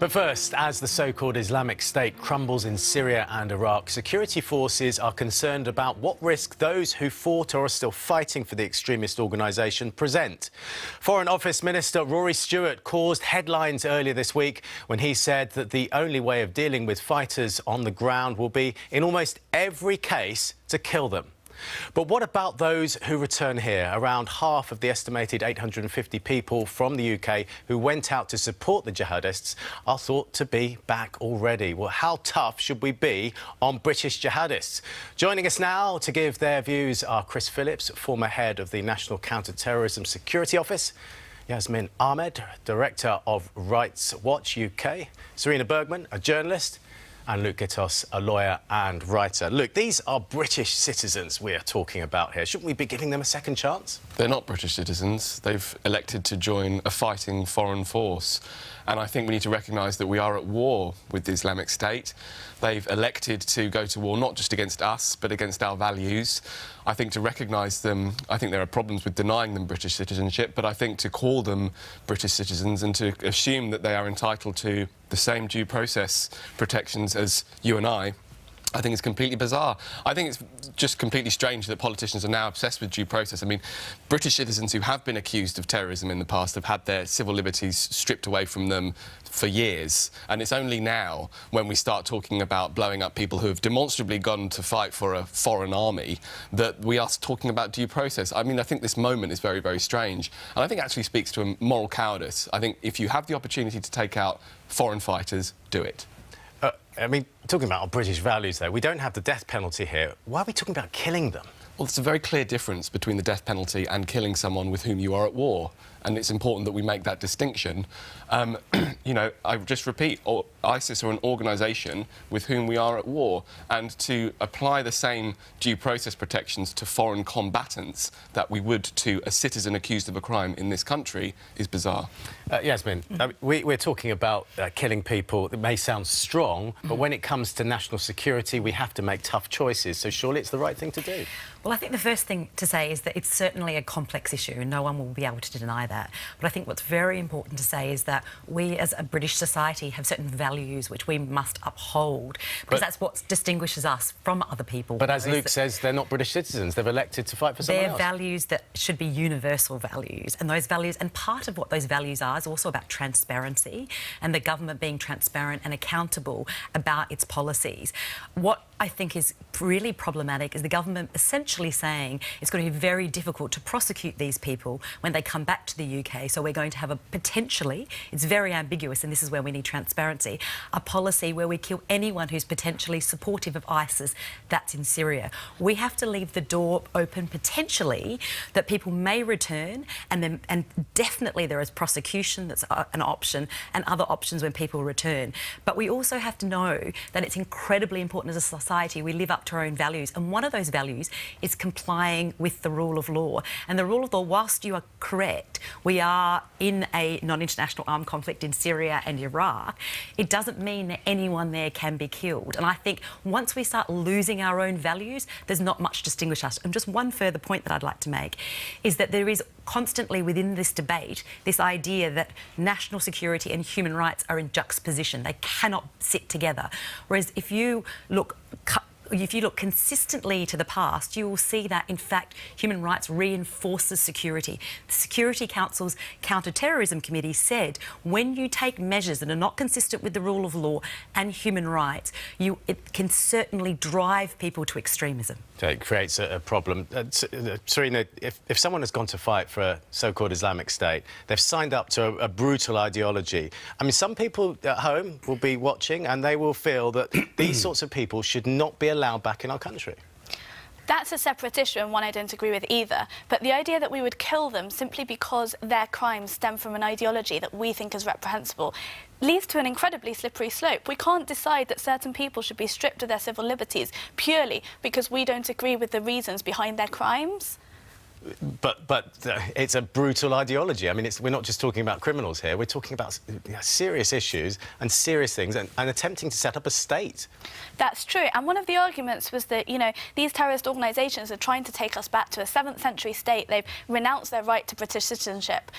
But first, as the so-called Islamic State crumbles in Syria and Iraq, security forces are concerned about what risk those who fought or are still fighting for the extremist organisation present. Foreign Office Minister Rory Stewart caused headlines earlier this week when he said that the only way of dealing with fighters on the ground will be, in almost every case, to kill them. But what about those who return here? Around half of the estimated 850 people from the UK who went out to support the jihadists are thought to be back already. Well, how tough should we be on British jihadists? Joining us now to give their views are Chris Phillips, former head of the National Counter-Terrorism Security Office, Yasmin Ahmed, Director of Rights Watch UK, Shamima Begum, a journalist, and Luke Gittos, a lawyer and writer. Luke, these are British citizens we are talking about here. Shouldn't we be giving them a second chance? They're not British citizens. They've elected to join a fighting foreign force. And I think we need to recognise that we are at war with the Islamic State. They've elected to go to war not just against us, but against our values. I think to recognise them, I think there are problems with denying them British citizenship, but I think to call them British citizens and to assume that they are entitled to the same due process protections as you and I think it's completely bizarre. I think it's just completely strange that politicians are now obsessed with due process. I mean, British citizens who have been accused of terrorism in the past have had their civil liberties stripped away from them for years. And it's only now, when we start talking about blowing up people who have demonstrably gone to fight for a foreign army, that we are talking about due process. I mean, I think this moment is very, very strange. And I think it actually speaks to a moral cowardice. I think if you have the opportunity to take out foreign fighters, do it. I mean, talking about our British values, though, we don't have the death penalty here. Why are we talking about killing them? Well, there's a very clear difference between the death penalty and killing someone with whom you are at war. And it's important that we make that distinction. You know, I just repeat, ISIS are an organisation with whom we are at war. And to apply the same due process protections to foreign combatants that we would to a citizen accused of a crime in this country is bizarre. Yasmin, we're talking about killing people. It may sound strong, but when it comes to national security, we have to make tough choices. So surely it's the right thing to do. Well, I think the first thing to say is that it's certainly a complex issue and no one will be able to deny that. But I think what's very important to say is that we as a British society have certain values which we must uphold, because that's what distinguishes us from other people. But as Luke says, they're not British citizens. They've elected to fight for someone else. They're values that should be universal values. And those values, and part of what those values are, is also about transparency and the government being transparent and accountable about its policies. What I think is really problematic is the government essentially saying it's going to be very difficult to prosecute these people when they come back to the UK. So we're going to have a potentially, it's very ambiguous, and this is where we need transparency, a policy where we kill anyone who's potentially supportive of ISIS that's in Syria. We have to leave the door open potentially that people may return, and definitely there is prosecution that's an option and other options when people return. But we also have to know that it's incredibly important as a society we live up to our own values, and one of those values is complying with the rule of law. And the rule of law, whilst you are correct, we are in a non-international armed conflict in Syria and Iraq, it doesn't mean that anyone there can be killed. And I think once we start losing our own values, there's not much to distinguish us. And just one further point that I'd like to make is that there is constantly within this debate this idea that national security and human rights are in juxtaposition. They cannot sit together. Whereas if you look consistently to the past, you will see that, in fact, human rights reinforces security. The Security Council's Counter-Terrorism Committee said when you take measures that are not consistent with the rule of law and human rights, it can certainly drive people to extremism. So it creates a problem. Serena, if someone has gone to fight for a so-called Islamic State, they've signed up to a brutal ideology. I mean, some people at home will be watching and they will feel that these sorts of people should not be allowed back in our country. That's a separate issue and one I don't agree with either. But the idea that we would kill them simply because their crimes stem from an ideology that we think is reprehensible leads to an incredibly slippery slope. We can't decide that certain people should be stripped of their civil liberties purely because we don't agree with the reasons behind their crimes. But it's a brutal ideology. I mean, we're not just talking about criminals here. We're talking about serious issues and serious things and attempting to set up a state. That's true. And one of the arguments was that, you know, these terrorist organisations are trying to take us back to a 7th century state. They've renounced their right to British citizenship.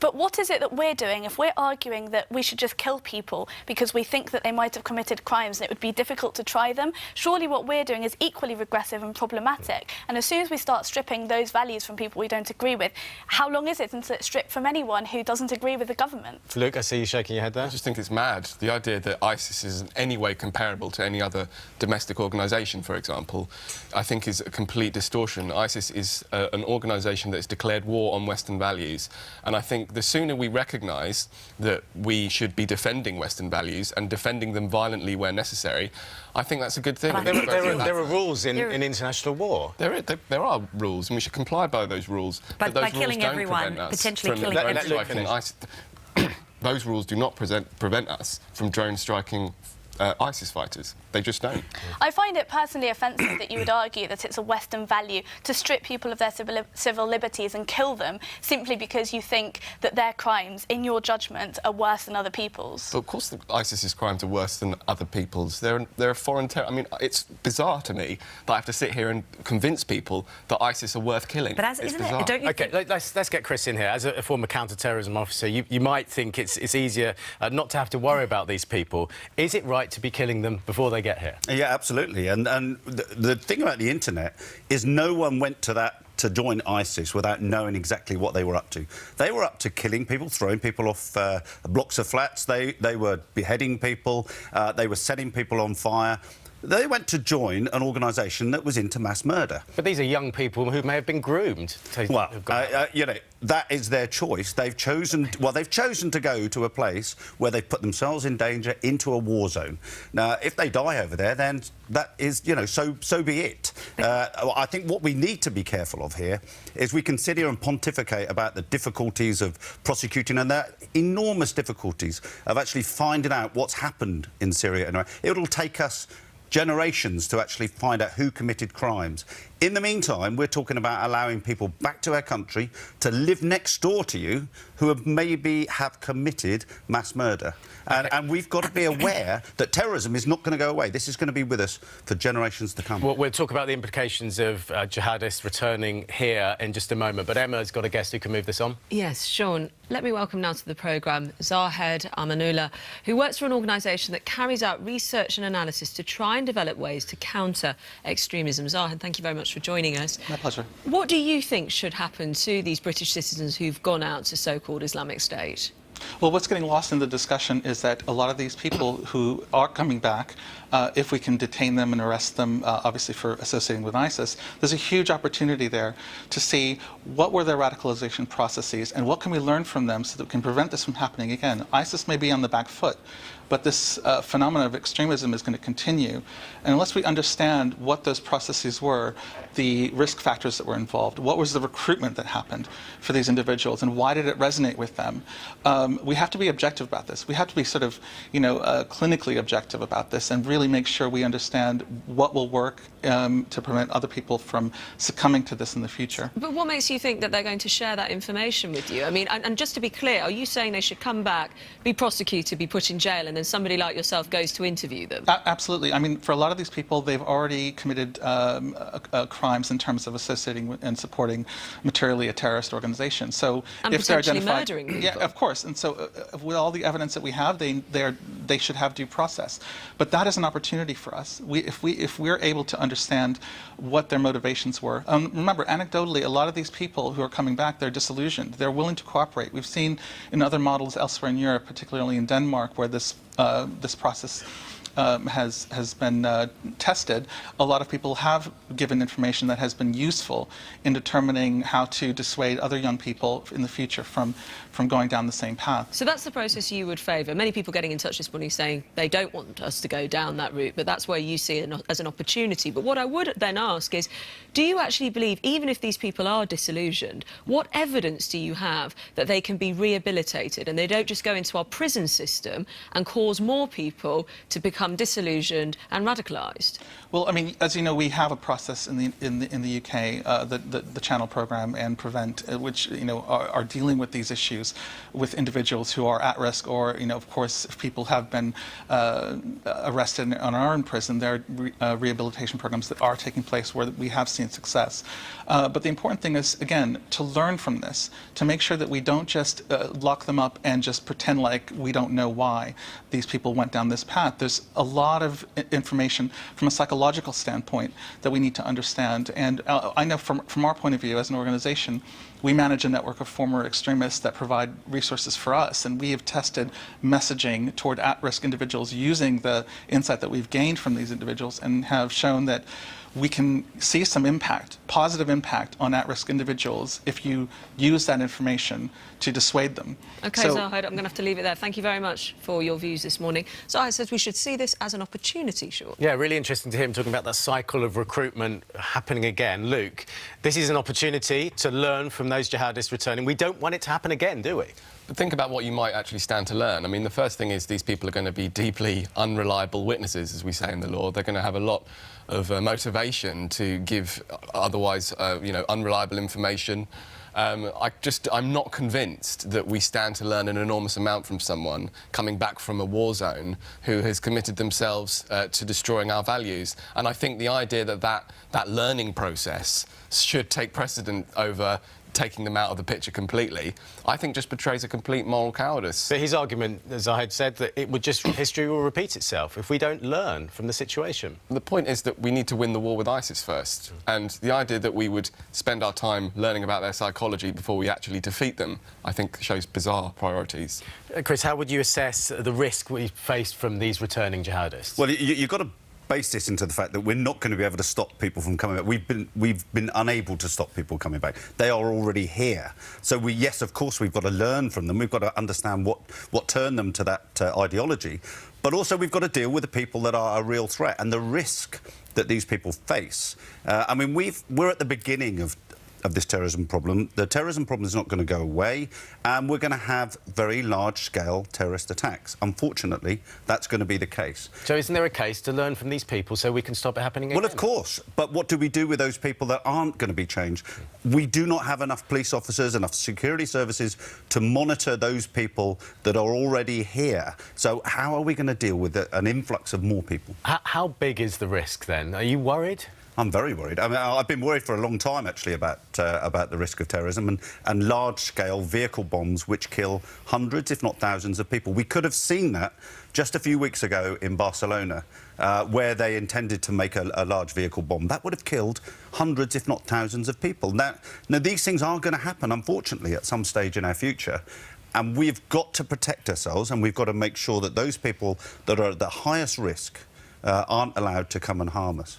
But what is it that we're doing if we're arguing that we should just kill people because we think that they might have committed crimes and it would be difficult to try them? Surely what we're doing is equally regressive and problematic. And as soon as we start stripping those values from people we don't agree with, how long is it until it's stripped from anyone who doesn't agree with the government? Luke, I see you shaking your head there. I just think it's mad. The idea that ISIS is in any way comparable to any other domestic organisation, for example, I think is a complete distortion. ISIS is an organisation that has declared war on Western values, and I think the sooner we recognise that we should be defending Western values and defending them violently where necessary, I think that's a good thing. There are rules in international war. There are rules, and we should comply by those rules. But those by rules killing don't everyone, prevent us potentially from killing drone everyone. striking those rules do not prevent us from drone striking ISIS fighters. They just don't. I find it personally offensive that you would argue that it's a Western value to strip people of their civil liberties and kill them simply because you think that their crimes, in your judgment, are worse than other people's. But of course, ISIS's crimes are worse than other people's. They're a foreign terror. I mean, it's bizarre to me that I have to sit here and convince people that ISIS are worth killing. But it's bizarre. don't you OK, let's get Chris in here. As a former counter-terrorism officer, you might think it's easier not to have to worry about these people. Is it right to be killing them before they get here? Yeah, absolutely. And the thing about the internet is no one went to join ISIS without knowing exactly what they were up to. They were up to killing people, throwing people off blocks of flats. They were beheading people. They were setting people on fire. They went to join an organisation that was into mass murder. But these are young people who may have been groomed. Well, you know, that is their choice. They've chosen to go to a place where they put themselves in danger, into a war zone. Now, if they die over there, then that is, you know, so be it. I think what we need to be careful of here is we can sit here and pontificate about the difficulties of prosecuting and the enormous difficulties of actually finding out what's happened in Syria and Iraq. It'll take us generations to actually find out who committed crimes. In the meantime, we're talking about allowing people back to our country to live next door to you who have maybe committed mass murder. And we've got to be aware that terrorism is not going to go away. This is going to be with us for generations to come. Well, we'll talk about the implications of jihadists returning here in just a moment, but Emma's got a guest who can move this on. Yes, Sean. Let me welcome now to the programme Zahed Amanullah, who works for an organisation that carries out research and analysis to try and develop ways to counter extremism. Zahed, thank you very much for joining us. My pleasure. What do you think should happen to these British citizens who've gone out to so-called Islamic State? Well, what's getting lost in the discussion is that a lot of these people who are coming back, if we can detain them and arrest them, obviously for associating with ISIS, there's a huge opportunity there to see what were their radicalization processes and what can we learn from them so that we can prevent this from happening again. ISIS may be on the back foot, but this phenomenon of extremism is going to continue. And unless we understand what those processes were, the risk factors that were involved, what was the recruitment that happened for these individuals, and why did it resonate with them, we have to be objective about this. We have to be sort of, you know, clinically objective about this and really make sure we understand what will work to prevent other people from succumbing to this in the future. But what makes you think that they're going to share that information with you? I mean, and just to be clear, are you saying they should come back, be prosecuted, be put in jail, and then somebody like yourself goes to interview them? Absolutely. I mean, for a lot of these people, they've already committed crimes in terms of associating with and supporting materially a terrorist organization. So and if they're identified, murdering people. yeah, of course. And so with all the evidence that we have, they should have due process. But that is an opportunity for us. If we're able to understand what their motivations were. Remember, anecdotally, a lot of these people who are coming back, they're disillusioned. They're willing to cooperate. We've seen in other models elsewhere in Europe, particularly in Denmark, where this process has been tested. A lot of people have given information that has been useful in determining how to dissuade other young people in the future from going down the same path. So that's the process you would favour. Many people getting in touch this morning saying they don't want us to go down that route, but that's where you see it as an opportunity. But what I would then ask is, do you actually believe, even if these people are disillusioned, what evidence do you have that they can be rehabilitated and they don't just go into our prison system and cause more people to become become disillusioned and radicalised? Well, I mean, as you know, we have a process in the UK, the Channel Programme and Prevent, which are dealing with these issues with individuals who are at risk, or of course, if people have been arrested and are in prison, there are rehabilitation programs that are taking place where we have seen success. But the important thing is, again, to learn from this, to make sure that we don't just lock them up and just pretend like we don't know why these people went down this path. There's a lot of information from a psychological standpoint that we need to understand. And I know from our point of view as an organization, we manage a network of former extremists that provide resources for us, and we have tested messaging toward at-risk individuals using the insight that we've gained from these individuals, and have shown that we can see some impact, positive impact on at-risk individuals if you use that information to dissuade them. OK, so, Zahed, I'm going to have to leave it there. Thank you very much for your views this morning. Zahed says we should see this as an opportunity, Sean. Yeah, really interesting to hear him talking about that cycle of recruitment happening again. Luke, this is an opportunity to learn from those jihadists returning. We don't want it to happen again, do we? But think about what you might actually stand to learn. I mean, the first thing is these people are going to be deeply unreliable witnesses, as we say in the law. They're going to have a lot of motivation to give otherwise, unreliable information. I'm not convinced that we stand to learn an enormous amount from someone coming back from a war zone who has committed themselves to destroying our values. And I think the idea that learning process should take precedent over taking them out of the picture completely, I think just betrays a complete moral cowardice. But his argument, as I had said, that history will repeat itself if we don't learn from the situation. The point is that we need to win the war with ISIS first. And the idea that we would spend our time learning about their psychology before we actually defeat them, I think shows bizarre priorities. Chris, how would you assess the risk we faced from these returning jihadists? Well, you've got to base this into the fact that we're not going to be able to stop people from coming back. We've been unable to stop people coming back. They are already here. So yes, of course, we've got to learn from them. We've got to understand what turned them to that ideology. But also we've got to deal with the people that are a real threat and the risk that these people face. I mean, we're at the beginning of this terrorism problem. The terrorism problem is not going to go away, and we're going to have very large-scale terrorist attacks. Unfortunately, that's going to be the case. So isn't there a case to learn from these people so we can stop it happening again? Well, of course. But what do we do with those people that aren't going to be changed? We do not have enough police officers, enough security services to monitor those people that are already here. So how are we going to deal with an influx of more people? How big is the risk, then? Are you worried? I'm very worried. I mean, I've been worried for a long time, actually, about the risk of terrorism and large-scale vehicle bombs which kill hundreds, if not thousands, of people. We could have seen that just a few weeks ago in Barcelona, where they intended to make a large vehicle bomb. That would have killed hundreds, if not thousands, of people. Now these things are going to happen, unfortunately, at some stage in our future. And we've got to protect ourselves, and we've got to make sure that those people that are at the highest risk aren't allowed to come and harm us.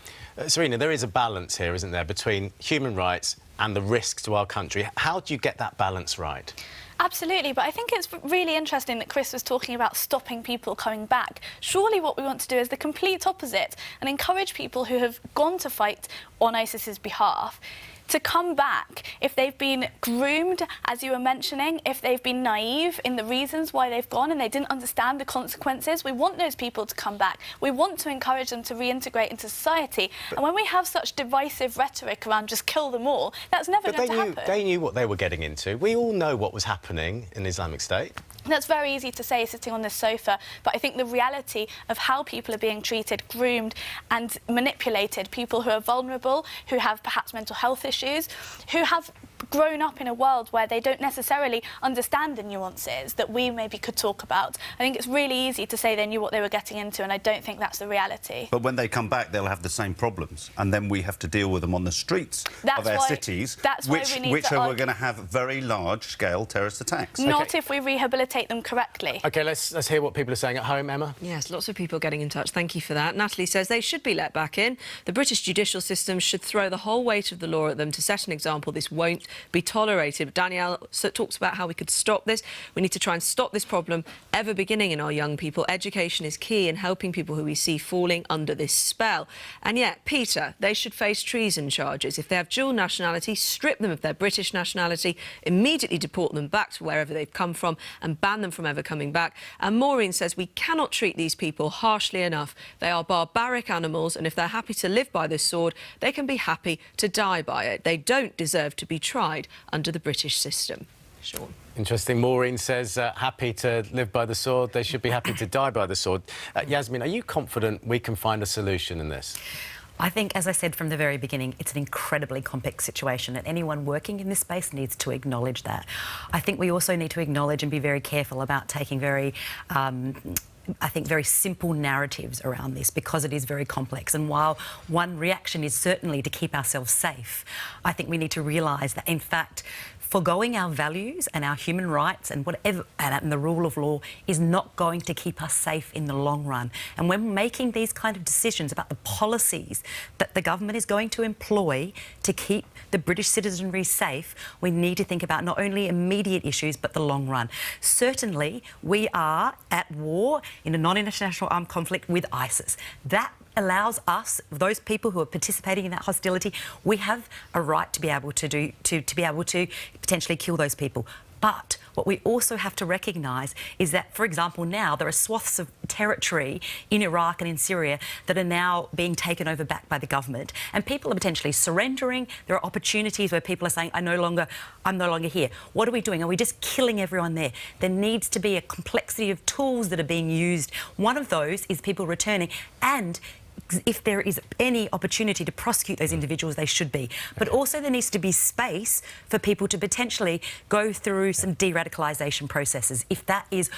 Serena, there is a balance here, isn't there, between human rights and the risk to our country. How do you get that balance right? Absolutely, but I think it's really interesting that Chris was talking about stopping people coming back. Surely what we want to do is the complete opposite and encourage people who have gone to fight on ISIS's behalf to come back if they've been groomed, as you were mentioning, if they've been naive in the reasons why they've gone and they didn't understand the consequences. We want those people to come back. We want to encourage them to reintegrate into society. And when we have such divisive rhetoric around just kill them all, that's never going to happen. They knew what they were getting into. We all know what was happening in Islamic State. That's very easy to say sitting on this sofa, but I think the reality of how people are being treated, groomed and manipulated, people who are vulnerable, who have perhaps mental health issues, who have grown up in a world where they don't necessarily understand the nuances that we maybe could talk about. I think it's really easy to say they knew what they were getting into, and I don't think that's the reality. But when they come back, they'll have the same problems, and then we have to deal with them on the streets of our cities, which we're going to have very large-scale terrorist attacks. Not if we rehabilitate them correctly. OK, let's hear what people are saying at home, Emma. Yes, lots of people getting in touch. Thank you for that. Natalie says they should be let back in. The British judicial system should throw the whole weight of the law at them to set an example. This won't be tolerated. Danielle talks about how we could stop this. We need to try and stop this problem ever beginning in our young people. Education is key in helping people who we see falling under this spell. And yet, Peter, they should face treason charges. If they have dual nationality, strip them of their British nationality, immediately deport them back to wherever they've come from and ban them from ever coming back. And Maureen says we cannot treat these people harshly enough. They are barbaric animals, and if they're happy to live by this sword, they can be happy to die by it. They don't deserve to be tried under the British system. Sean. Interesting. Maureen says happy to live by the sword. They should be happy to die by the sword. Yasmin, are you confident we can find a solution in this? I think, as I said from the very beginning, it's an incredibly complex situation, and anyone working in this space needs to acknowledge that. I think we also need to acknowledge and be very careful about taking very simple narratives around this, because it is very complex. And while one reaction is certainly to keep ourselves safe, I think we need to realise that, in fact, forgoing our values and our human rights and whatever and the rule of law is not going to keep us safe in the long run. And when making these kind of decisions about the policies that the government is going to employ to keep the British citizenry safe, we need to think about not only immediate issues but the long run. Certainly, we are at war in a non-international armed conflict with ISIS. That allows us, those people who are participating in that hostility, we have a right to be able to be able to potentially kill those people. But what we also have to recognise is that, for example, now there are swaths of territory in Iraq and in Syria that are now being taken over back by the government, and people are potentially surrendering. There are opportunities where people are saying, I'm no longer here. What are we doing? Are we just killing everyone there? There needs to be a complexity of tools that are being used. One of those is people returning, and if there is any opportunity to prosecute those individuals, they should be. But also there needs to be space for people to potentially go through some de-radicalisation processes, if that is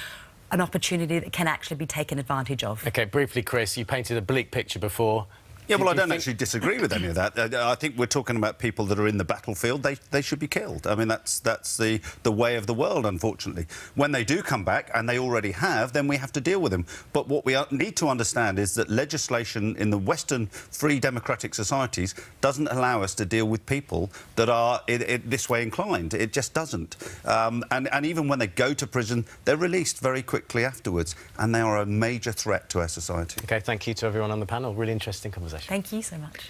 an opportunity that can actually be taken advantage of. OK, briefly, Chris, you painted a bleak picture before. Yeah, well, I don't actually disagree with any of that. I think we're talking about people that are in the battlefield. They should be killed. I mean, that's the way of the world, unfortunately. When they do come back, and they already have, then we have to deal with them. But what we need to understand is that legislation in the Western free democratic societies doesn't allow us to deal with people that are this way inclined. It just doesn't. And even when they go to prison, they're released very quickly afterwards, and they are a major threat to our society. OK, thank you to everyone on the panel. Really interesting conversation. Thank you so much.